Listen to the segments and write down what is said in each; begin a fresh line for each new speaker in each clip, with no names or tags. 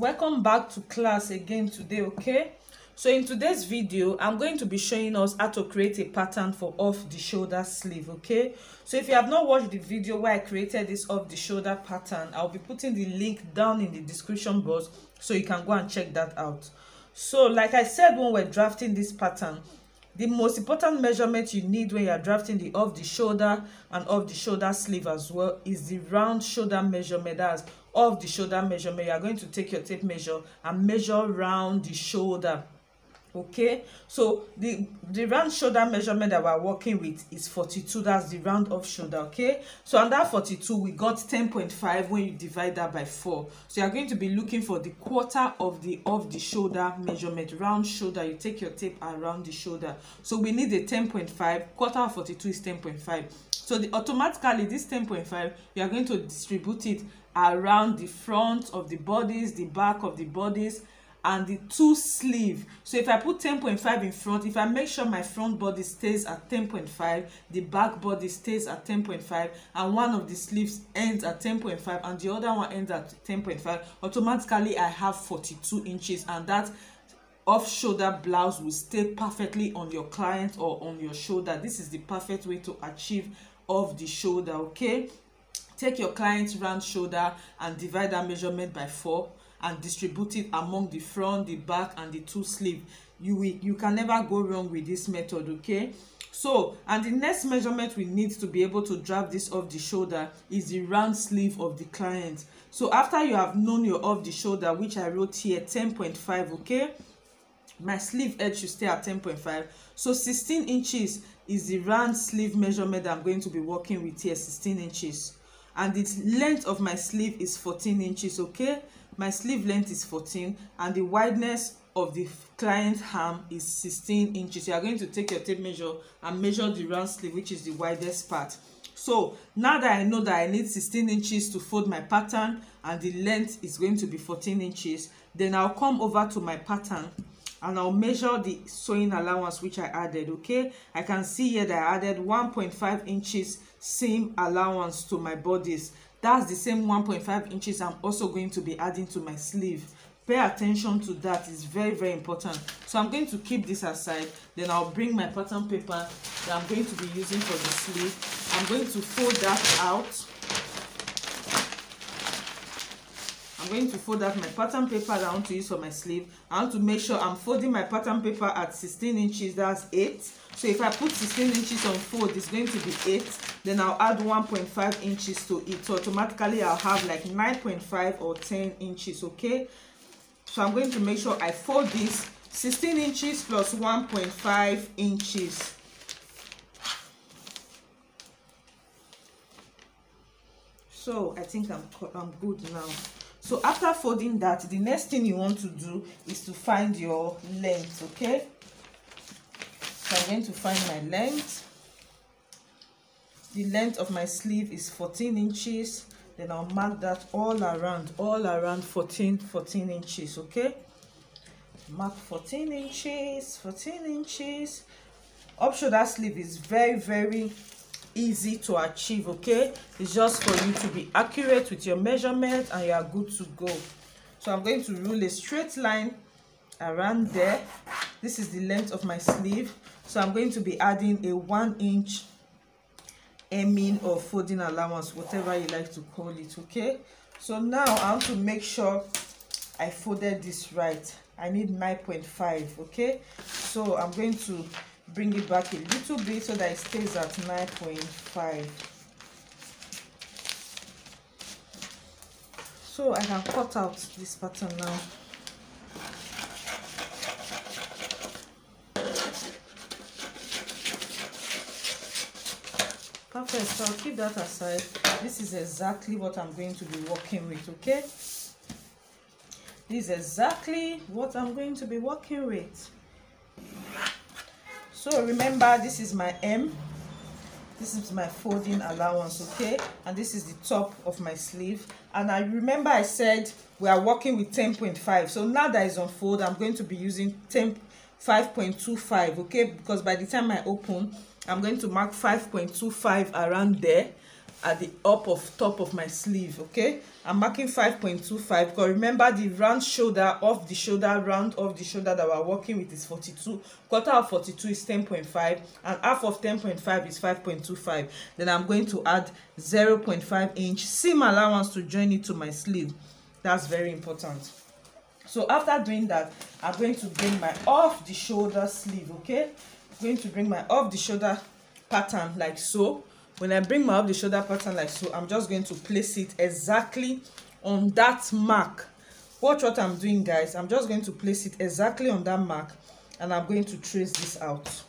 Welcome back to class again today. Okay, so in today's video I'm going to be showing us how to create a pattern for off the shoulder sleeve. Okay, so if you have not watched the video where I created this off the shoulder pattern, I'll be putting the link down in the description box so you can go and check that out. So like I said, when we're drafting this pattern, the most important measurement you need when you are drafting the off the shoulder and off the shoulder sleeve as well is the round shoulder measurement. That's off the shoulder measurement. You are going to take your tape measure and measure round the shoulder. Okay, so the round shoulder measurement that we're working with is 42. That's the round off shoulder. Okay, so on that 42 we got 10.5 when you divide that by 4. So you're going to be looking for the quarter of the off the shoulder measurement. Round shoulder, you take your tape around the shoulder. So we need a 10.5. Quarter of 42 is 10.5. So automatically this 10.5, you are going to distribute it around the front of the bodies, the back of the bodies, and the two sleeve. So if I put 10.5 in front, if I make sure my front body stays at 10.5, the back body stays at 10.5, and one of the sleeves ends at 10.5 and the other one ends at 10.5, automatically I have 42 inches, and that off shoulder blouse will stay perfectly on your client or on your shoulder. This is the perfect way to achieve off the shoulder. Okay, take your client's round shoulder and divide that measurement by 4 and distribute it among the front, the back, and the two sleeve. You can never go wrong with this method. Okay, so and the next measurement we need to be able to draft this off the shoulder is the round sleeve of the client. So after you have known your off the shoulder, which I wrote here 10.5, okay, my sleeve edge should stay at 10.5. so 16 inches is the round sleeve measurement that I'm going to be working with here. 16 inches, and the length of my sleeve is 14 inches. Okay, my sleeve length is 14 and the wideness of the client arm is 16 inches. You are going to take your tape measure and measure the round sleeve, which is the widest part. So now that I know that I need 16 inches to fold my pattern and the length is going to be 14 inches, then I'll come over to my pattern and I'll measure the sewing allowance which I added. Okay, I can see here that I added 1.5 inches seam allowance to my bodies. That's the same 1.5 inches I'm also going to be adding to my sleeve. Pay attention to that, it's very important. So I'm going to keep this aside. Then I'll bring my pattern paper that I'm going to be using for the sleeve. I'm going to fold that out. I'm going to fold out my pattern paper that I want to use for my sleeve. I want to make sure I'm folding my pattern paper at 16 inches, that's 8. So if I put 16 inches on fold, it's going to be 8. Then I'll add 1.5 inches to it. So automatically I'll have like 9.5 or 10 inches, okay? So I'm going to make sure I fold this 16 inches plus 1.5 inches. So I think I'm good now. So after folding that, the next thing you want to do is to find your length. Okay, so I'm going to find my length. The length of my sleeve is 14 inches. Then I'll mark that all around 14 inches. Okay, mark 14 inches. Up shoulder sleeve is very easy to achieve. Okay, it's just for you to be accurate with your measurement and you are good to go. So I'm going to rule a straight line around there. This is the length of my sleeve, so I'm going to be adding a 1 inch hemming or folding allowance, whatever you like to call it. Okay, so now I want to make sure I folded this right. I need 9.5. okay, so I'm going to bring it back a little bit so that it stays at 9.5. So I can cut out this pattern now. Perfect, so I'll keep that aside. This is exactly what I'm going to be working with. Okay, this is exactly what I'm going to be working with. So remember, this is my M, this is my folding allowance. Okay, and this is the top of my sleeve. And I remember I said we are working with 10.5. so now that is on fold, I'm going to be using 5.25. okay, because by the time I open, I'm going to mark 5.25 around there. at the top of my sleeve. Okay, I'm marking 5.25 because remember the round shoulder of the shoulder, round of the shoulder that we're working with is 42. Quarter of 42 is 10.5, and half of 10.5 is 5.25. Then I'm going to add 0.5 inch seam allowance to join it to my sleeve. That's very important. So after doing that, I'm going to bring my off the shoulder sleeve. Okay, I'm going to bring my off the shoulder pattern like so. When I bring my off the shoulder pattern like so, I'm just going to place it exactly on that mark. Watch what I'm doing, guys. I'm just going to place it exactly on that mark, and I'm going to trace this out.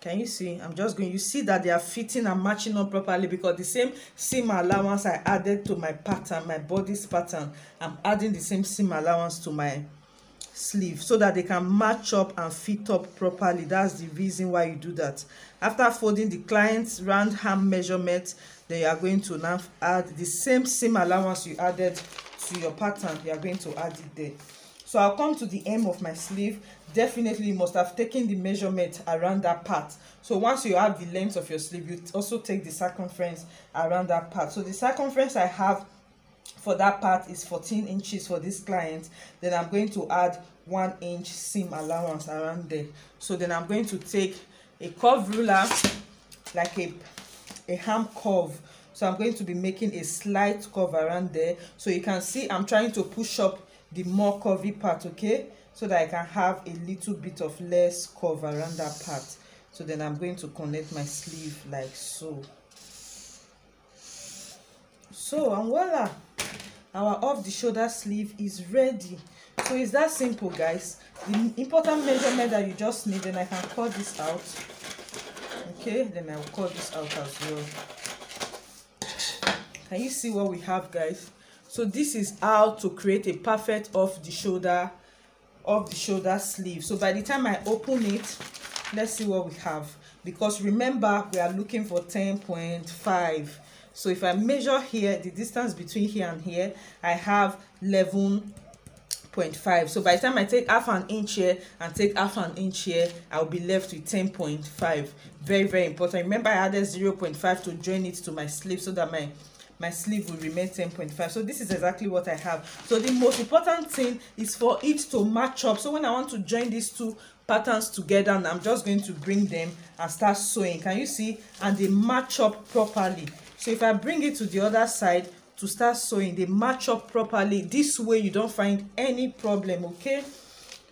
Can you see? I'm just going, you see that they are fitting and matching up properly because the same seam allowance I added to my pattern, my body's pattern, I'm adding the same seam allowance to my sleeve so that they can match up and fit up properly. That's the reason why you do that. After folding the client's round hem measurement, then you are going to now add the same seam allowance you added to your pattern. You are going to add it there. So I'll come to the hem of my sleeve. Definitely you must have taken the measurement around that part. So once you have the length of your sleeve, you also take the circumference around that part. So the circumference I have for that part is 14 inches for this client. Then I'm going to add 1 inch seam allowance around there. So then I'm going to take a curve ruler, like a ham curve. So I'm going to be making a slight curve around there. So you can see I'm trying to push up the more curvy part, okay, so that I can have a little bit of less curve around that part. So then I'm going to connect my sleeve like so. So and voila, our off the shoulder sleeve is ready. So it's that simple, guys. The important measurement that you just need, and I can cut this out. Okay, then I will cut this out as well. Can you see what we have, guys? So this is how to create a perfect off the shoulder sleeve. So by the time I open it, let's see what we have, because remember we are looking for 10.5. so if I measure here, the distance between here and here, I have 11.5. so by the time I take half an inch here and take half an inch here, I'll be left with 10.5. very, very important. Remember I added 0.5 to join it to my sleeve so that my sleeve will remain 10.5. so this is exactly what I have. So the most important thing is for it to match up. So when I want to join these two patterns together, and I'm just going to bring them and start sewing. Can you see? And they match up properly. So if I bring it to the other side to start sewing, they match up properly. This way you don't find any problem. Okay,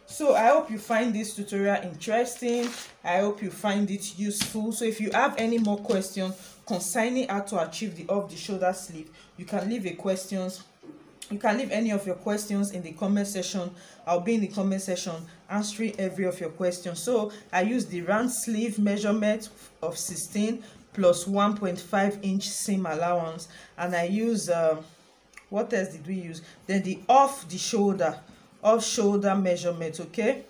so I hope you find this tutorial interesting. I hope you find it useful. So if you have any more questions concerning how to achieve the off the shoulder sleeve, you can leave any of your questions in the comment section. I'll be in the comment section answering every of your questions. So I use the round sleeve measurement of 16 plus 1.5 inch seam allowance, and I use what else did we use? Then the off shoulder measurement. Okay,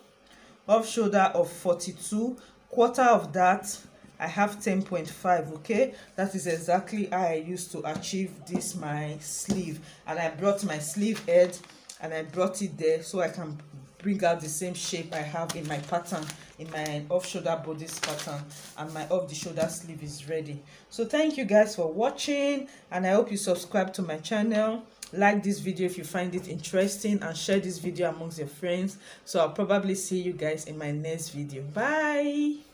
off shoulder of 42, quarter of that I have 10.5. okay, that is exactly how I used to achieve this my sleeve. And I brought my sleeve head and I brought it there so I can bring out the same shape I have in my pattern, in my off shoulder bodice pattern, and my off the shoulder sleeve is ready. So thank you guys for watching, and I hope you subscribe to my channel, like this video if you find it interesting, and share this video amongst your friends. So I'll probably see you guys in my next video. Bye.